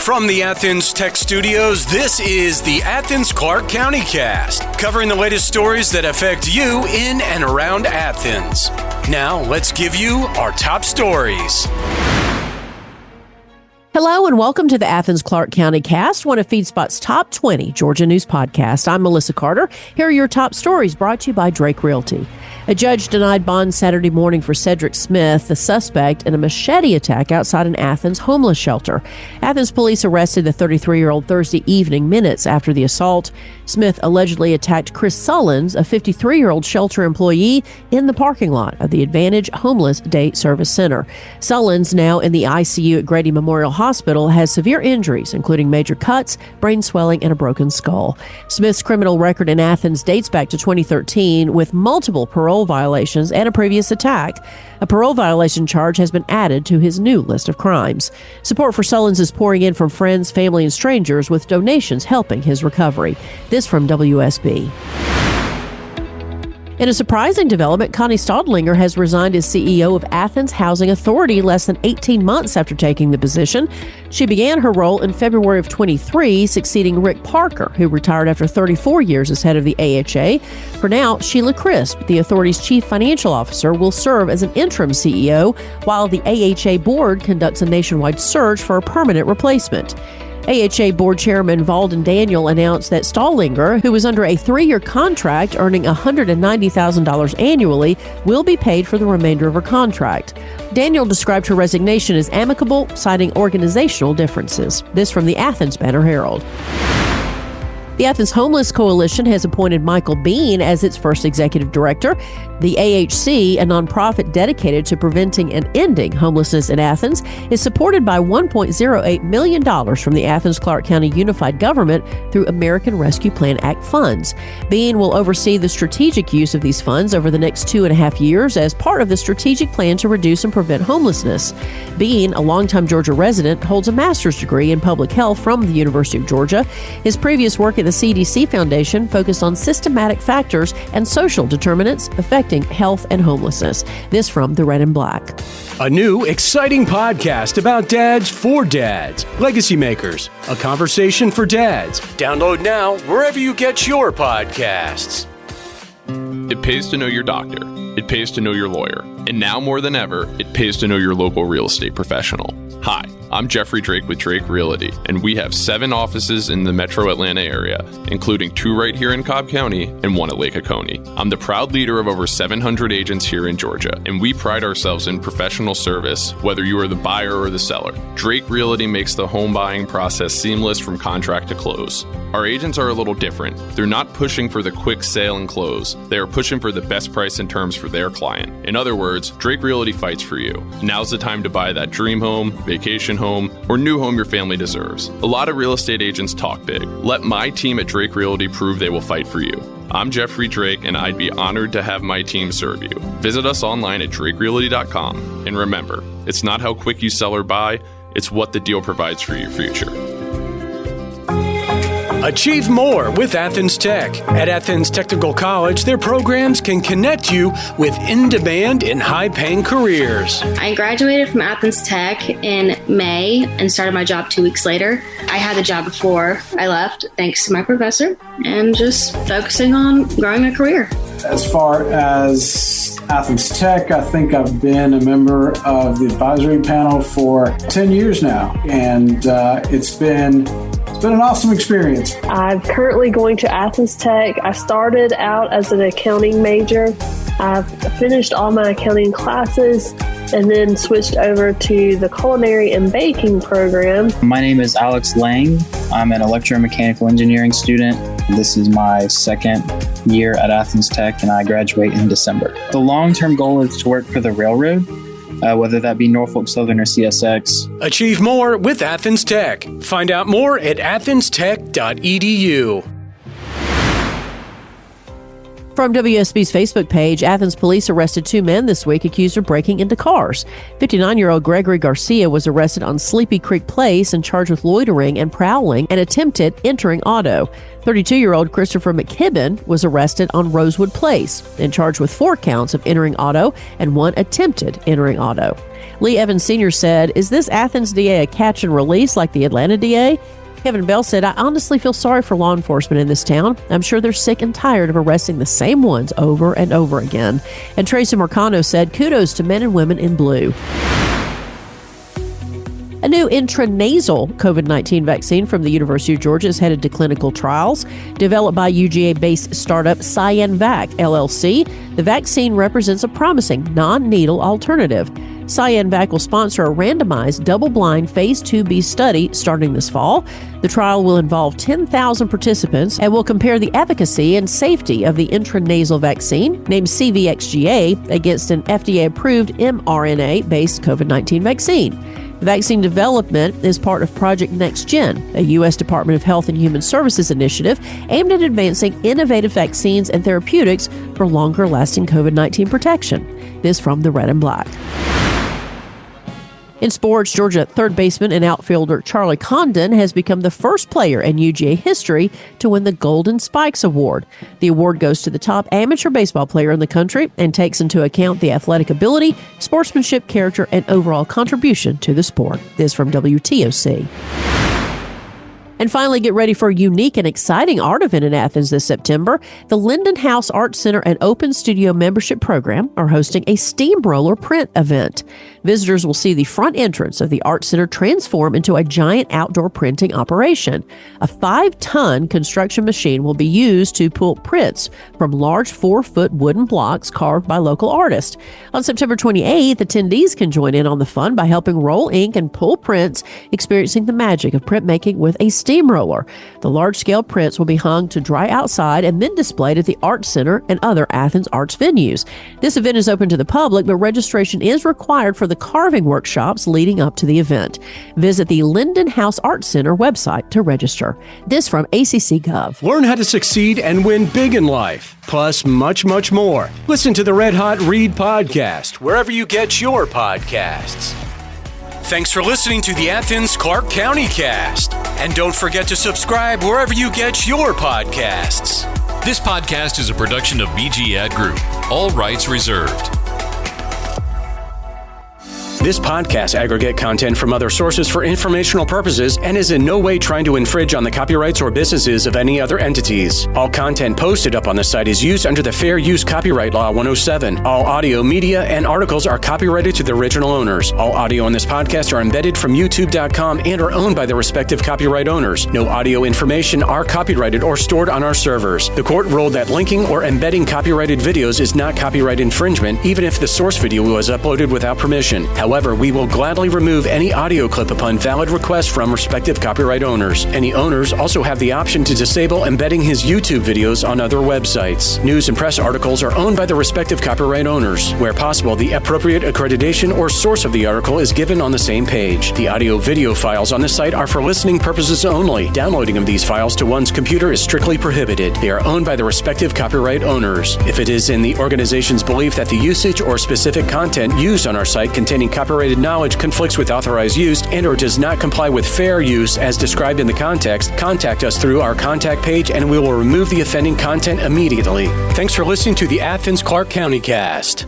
From the Athens Tech Studios, this is the Athens Clarke County Cast, covering the latest stories that affect you in and around Athens. Now, let's give you our top stories. Hello and welcome to the Athens Clarke County Cast, one of FeedSpot's top 20 Georgia news podcasts. I'm Melissa Carter. Here are your top stories brought to you by Drake Realty. A judge denied bond Saturday morning for Cedric Smith, the suspect in a machete attack outside an Athens homeless shelter. Athens police arrested the 33-year-old Thursday evening, minutes after the assault. Smith allegedly attacked Chris Sullens, a 53-year-old shelter employee, in the parking lot of the Advantage Homeless Day Service Center. Sullens, now in the ICU at Grady Memorial Hospital, has severe injuries, including major cuts, brain swelling, and a broken skull. Smith's criminal record in Athens dates back to 2013, with multiple parole violations and a previous attack. A parole violation charge has been added to his new list of crimes. Support for Sullens is pouring in from friends, family, and strangers, with donations helping his recovery. This from WSB. In a surprising development, Connie Staudinger has resigned as CEO of Athens Housing Authority less than 18 months after taking the position. She began her role in February of 23, succeeding Rick Parker, who retired after 34 years as head of the AHA. For now, Sheila Crisp, the authority's chief financial officer, will serve as an interim CEO while the AHA board conducts a nationwide search for a permanent replacement. AHA Board Chairman Valden Daniel announced that Staudinger, who was under a 3-year contract earning $190,000 annually, will be paid for the remainder of her contract. Daniel described her resignation as amicable, citing organizational differences. This from the Athens Banner-Herald. The Athens Homeless Coalition has appointed Michael Bean as its first executive director. The AHC, a nonprofit dedicated to preventing and ending homelessness in Athens, is supported by $1.08 million from the Athens Clarke County Unified Government through American Rescue Plan Act funds. Bean will oversee the strategic use of these funds over the next 2.5 years as part of the strategic plan to reduce and prevent homelessness. Bean, a longtime Georgia resident, holds a master's degree in public health from the University of Georgia. His previous work at the CDC Foundation focused on systematic factors and social determinants affecting health and homelessness. This from the Red and Black. A new, exciting podcast about dads for dads. Legacy Makers, a conversation for dads. Download now wherever you get your podcasts. It pays to know your doctor. It pays to know your lawyer. And now more than ever, it pays to know your local real estate professional. Hi, I'm Jeffrey Drake with Drake Realty, and we have 7 offices in the metro Atlanta area, including 2 right here in Cobb County and 1 at Lake Oconee. I'm the proud leader of over 700 agents here in Georgia, and we pride ourselves in professional service, whether you are the buyer or the seller. Drake Realty makes the home buying process seamless from contract to close. Our agents are a little different. They're not pushing for the quick sale and close. They are pushing for the best price and terms for their client. In other words, Drake Realty fights for you. Now's the time to buy that dream home, vacation home, or new home your family deserves. A lot of real estate agents talk big. Let my team at Drake Realty prove they will fight for you. I'm Jeffrey Drake, and I'd be honored to have my team serve you. Visit us online at drakerealty.com. And remember, it's not how quick you sell or buy, it's what the deal provides for your future. Achieve more with Athens Tech. At Athens Technical College, their programs can connect you with in-demand and high-paying careers. I graduated from Athens Tech in May and started my job 2 weeks later. I had the job before I left, thanks to my professor, and just focusing on growing a career. As far as Athens Tech, I think I've been a member of the advisory panel for 10 years now, and it's been an awesome experience. I'm currently going to Athens Tech. I started out as an accounting major. I've finished all my accounting classes and then switched over to the culinary and baking program. My name is Alex Lang. I'm an electromechanical engineering student. This is my second year at Athens Tech, and I graduate in December. The long-term goal is to work for the railroad, whether that be Norfolk Southern or CSX. Achieve more with Athens Tech. Find out more at athenstech.edu. From WSB's Facebook page, Athens police arrested 2 men this week accused of breaking into cars. 59-year-old Gregory Garcia was arrested on Sleepy Creek Place and charged with loitering and prowling and attempted entering auto. 32-year-old Christopher McKibben was arrested on Rosewood Place and charged with 4 counts of entering auto and 1 attempted entering auto. Lee Evans Sr. said, "Is this Athens DA a catch and release like the Atlanta DA?" Kevin Bell said, "I honestly feel sorry for law enforcement in this town. I'm sure they're sick and tired of arresting the same ones over and over again." And Tracy Mercano said, "Kudos to men and women in blue." A new intranasal COVID-19 vaccine from the University of Georgia is headed to clinical trials. Developed by UGA-based startup CyanVac, LLC, the vaccine represents a promising non-needle alternative. CyanVac will sponsor a randomized, double-blind Phase 2b study starting this fall. The trial will involve 10,000 participants and will compare the efficacy and safety of the intranasal vaccine, named CVXGA, against an FDA-approved mRNA-based COVID-19 vaccine. The vaccine development is part of Project NextGen, a U.S. Department of Health and Human Services initiative aimed at advancing innovative vaccines and therapeutics for longer-lasting COVID-19 protection. This from the Red and Black. In sports, Georgia third baseman and outfielder Charlie Condon has become the first player in UGA history to win the Golden Spikes Award. The award goes to the top amateur baseball player in the country and takes into account the athletic ability, sportsmanship, character, and overall contribution to the sport. This from WTOC. And finally, get ready for a unique and exciting art event in Athens this September. The Linden House Art Center and Open Studio Membership Program are hosting a steamroller print event. Visitors will see the front entrance of the Art Center transform into a giant outdoor printing operation. A 5-ton construction machine will be used to pull prints from large 4-foot wooden blocks carved by local artists. On September 28th, attendees can join in on the fun by helping roll ink and pull prints, experiencing the magic of printmaking with a steamroller. The large-scale prints will be hung to dry outside and then displayed at the Art Center and other Athens arts venues. This event is open to the public, but registration is required for the carving workshops leading up to the event. Visit the Linden House Art Center website to register. This from ACC Gov. Learn how to succeed and win big in life, plus much, much more. Listen to the Red Hot Read podcast, wherever you get your podcasts. Thanks for listening to the Athens Clarke County Cast. And don't forget to subscribe wherever you get your podcasts. This podcast is a production of BG Ad Group. All rights reserved. This podcast aggregate content from other sources for informational purposes and is in no way trying to infringe on the copyrights or businesses of any other entities. All content posted up on the site is used under the Fair Use Copyright Law 107. All audio, media, and articles are copyrighted to the original owners. All audio on this podcast are embedded from YouTube.com and are owned by the respective copyright owners. No audio information are copyrighted or stored on our servers. The court ruled that linking or embedding copyrighted videos is not copyright infringement, even if the source video was uploaded without permission. However, we will gladly remove any audio clip upon valid request from respective copyright owners. Any owners also have the option to disable embedding his YouTube videos on other websites. News and press articles are owned by the respective copyright owners. Where possible, the appropriate accreditation or source of the article is given on the same page. The audio-video files on this site are for listening purposes only. Downloading of these files to one's computer is strictly prohibited. They are owned by the respective copyright owners. If it is in the organization's belief that the usage or specific content used on our site containing copyrighted knowledge conflicts with authorized use and or does not comply with fair use as described in the context, contact us through our contact page and we will remove the offending content immediately. Thanks for listening to the Athens Clarke County Cast.